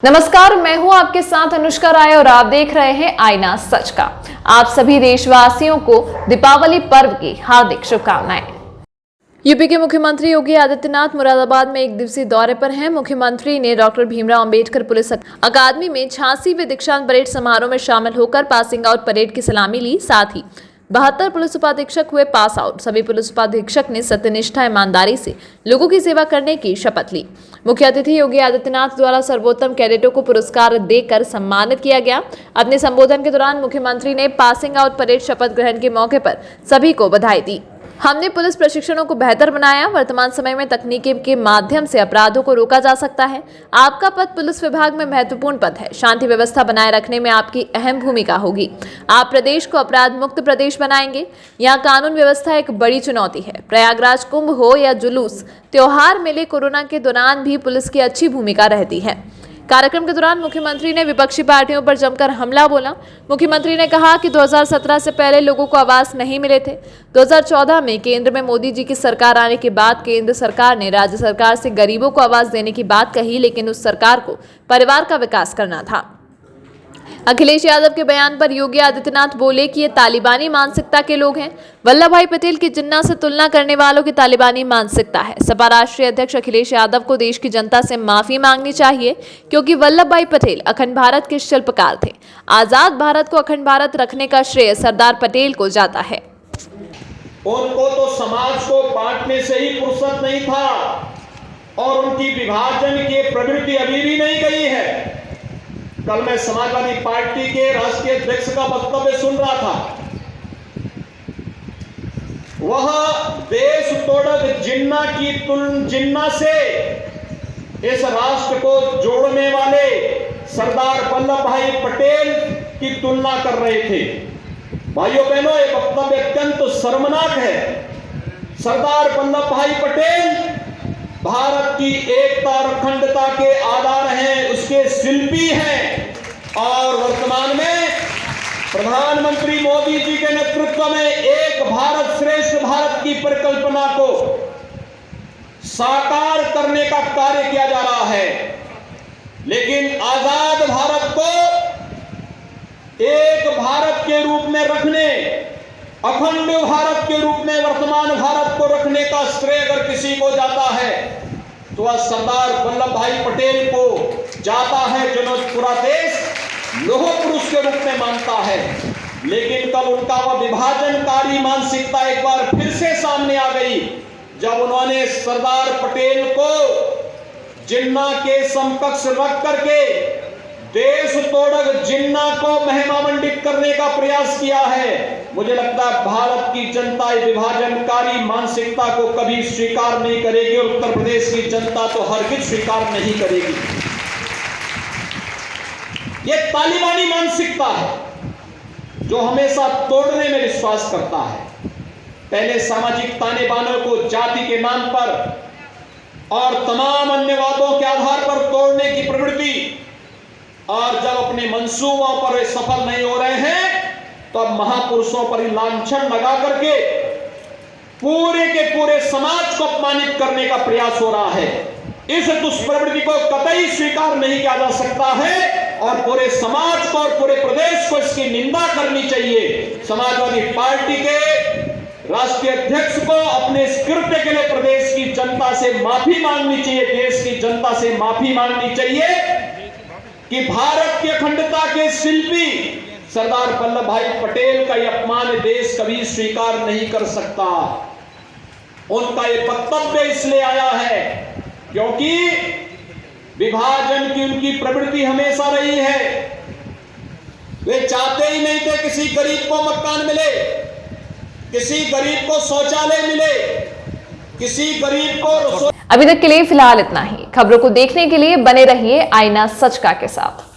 नमस्कार, मैं हूं आपके साथ अनुष्का राय और आप देख रहे हैं आईना सच का। आप सभी देशवासियों को दीपावली पर्व की हार्दिक शुभकामनाएं। यूपी के मुख्यमंत्री योगी आदित्यनाथ मुरादाबाद में एक दिवसीय दौरे पर हैं। मुख्यमंत्री ने डॉक्टर भीमराव अंबेडकर पुलिस अकादमी में 86वें दीक्षांत परेड समारोह में शामिल होकर पासिंग आउट परेड की सलामी ली। साथ ही 72 पुलिस उपाधीक्षक हुए पास आउट। सभी पुलिस उपाधीक्षक ने सत्यनिष्ठा ईमानदारी से लोगों की सेवा करने की शपथ ली। मुख्य अतिथि योगी आदित्यनाथ द्वारा सर्वोत्तम कैडेटों को पुरस्कार देकर सम्मानित किया गया। अपने संबोधन के दौरान मुख्यमंत्री ने पासिंग आउट परेड शपथ ग्रहण के मौके पर सभी को बधाई दी। हमने पुलिस प्रशिक्षणों को बेहतर बनाया। वर्तमान समय में तकनीकी के माध्यम से अपराधों को रोका जा सकता है। आपका पद पुलिस विभाग में महत्वपूर्ण पद है। शांति व्यवस्था बनाए रखने में आपकी अहम भूमिका होगी। आप प्रदेश को अपराध मुक्त प्रदेश बनाएंगे। यहाँ कानून व्यवस्था एक बड़ी चुनौती है। प्रयागराज कुंभ हो या जुलूस, त्योहार, मेले, कोरोना के दौरान भी पुलिस की अच्छी भूमिका रहती है। कार्यक्रम के दौरान मुख्यमंत्री ने विपक्षी पार्टियों पर जमकर हमला बोला। मुख्यमंत्री ने कहा कि 2017 से पहले लोगों को आवास नहीं मिले थे। 2014 में केंद्र में मोदी जी की सरकार आने के बाद केंद्र सरकार ने राज्य सरकार से गरीबों को आवास देने की बात कही, लेकिन उस सरकार को परिवार का विकास करना था। अखिलेश यादव के बयान पर योगी आदित्यनाथ बोले कि ये तालिबानी मानसिकता के लोग हैं। वल्लभ भाई पटेल की जिन्ना से तुलना करने वालों की तालिबानी मानसिकता है। सपा राष्ट्रीय अध्यक्ष अखिलेश यादव को देश की जनता से माफी मांगनी चाहिए, क्योंकि वल्लभ भाई पटेल अखंड भारत के शिल्पकार थे। आजाद भारत को अखंड भारत रखने का श्रेय सरदार पटेल को जाता है। उनको तो समाज को बांटने से ही फुर्सत नहीं था और उनकी विभाजन की प्रवृत्ति अभी भी नहीं गई है। कल मैं समाजवादी पार्टी के राष्ट्रीय अध्यक्ष का वक्तव्य सुन रहा था। वह देश तोड़क जिन्ना से इस राष्ट्र को जोड़ने वाले सरदार वल्लभ भाई पटेल की तुलना कर रहे थे। भाइयों बहनों, ये वक्तव्य अत्यंत शर्मनाक है। सरदार वल्लभ भाई पटेल भारत की एकता और अखंडता के आधार हैं, उसके शिल्पी हैं और वर्तमान में प्रधानमंत्री मोदी जी के नेतृत्व में एक भारत श्रेष्ठ भारत की परिकल्पना को साकार करने का कार्य किया जा रहा है। लेकिन आजाद भारत को एक भारत के रूप में रखने, अखंड भारत के रूप में वर्तमान भारत को रखने का श्रेय अगर किसी को जाता है तो वह सरदार वल्लभ भाई पटेल को जाता है, जिन्हों पूरा देश लौह पुरुष के रूप में मानता है। लेकिन कल उनका वह विभाजनकारी मानसिकता एक बार फिर से सामने आ गई, जब उन्होंने सरदार पटेल को जिन्ना के समकक्ष रख करके देश तोड़क जिन्ना को महिमा मंडित करने का प्रयास किया है। मुझे लगता है भारत की जनता विभाजनकारी मानसिकता को कभी स्वीकार नहीं करेगी और उत्तर प्रदेश की जनता तो हरगिज स्वीकार नहीं करेगी। यह तालिबानी मानसिकता है जो हमेशा तोड़ने में विश्वास करता है। पहले सामाजिक ताने बाने को जाति के नाम पर और तमाम अन्य वादों के आधार पर तोड़ने की प्रवृत्ति, और जब अपने मंसूबों पर वे सफल नहीं हो रहे हैं तो अब महापुरुषों पर ही लांछन लगा करके पूरे के पूरे समाज को अपमानित करने का प्रयास हो रहा है। इस दुष्प्रवृत्ति को कतई स्वीकार नहीं किया जा सकता है और पूरे समाज को और पूरे प्रदेश को इसकी निंदा करनी चाहिए। समाजवादी पार्टी के राष्ट्रीय अध्यक्ष को अपने इस कृत्य के लिए प्रदेश की जनता से माफी मांगनी चाहिए, देश की जनता से माफी मांगनी चाहिए कि भारत की अखंडता के शिल्पी सरदार वल्लभ भाई पटेल का यह अपमान देश कभी स्वीकार नहीं कर सकता। उनका यह वक्तव्य इसलिए आया है क्योंकि विभाजन की उनकी प्रवृत्ति हमेशा रही है। वे चाहते ही नहीं थे किसी गरीब को मकान मिले, किसी गरीब को शौचालय मिले, किसी गरीब को। अभी तक के लिए फिलहाल इतना ही। खबरों को देखने के लिए बने रहिए आईना सच का के साथ।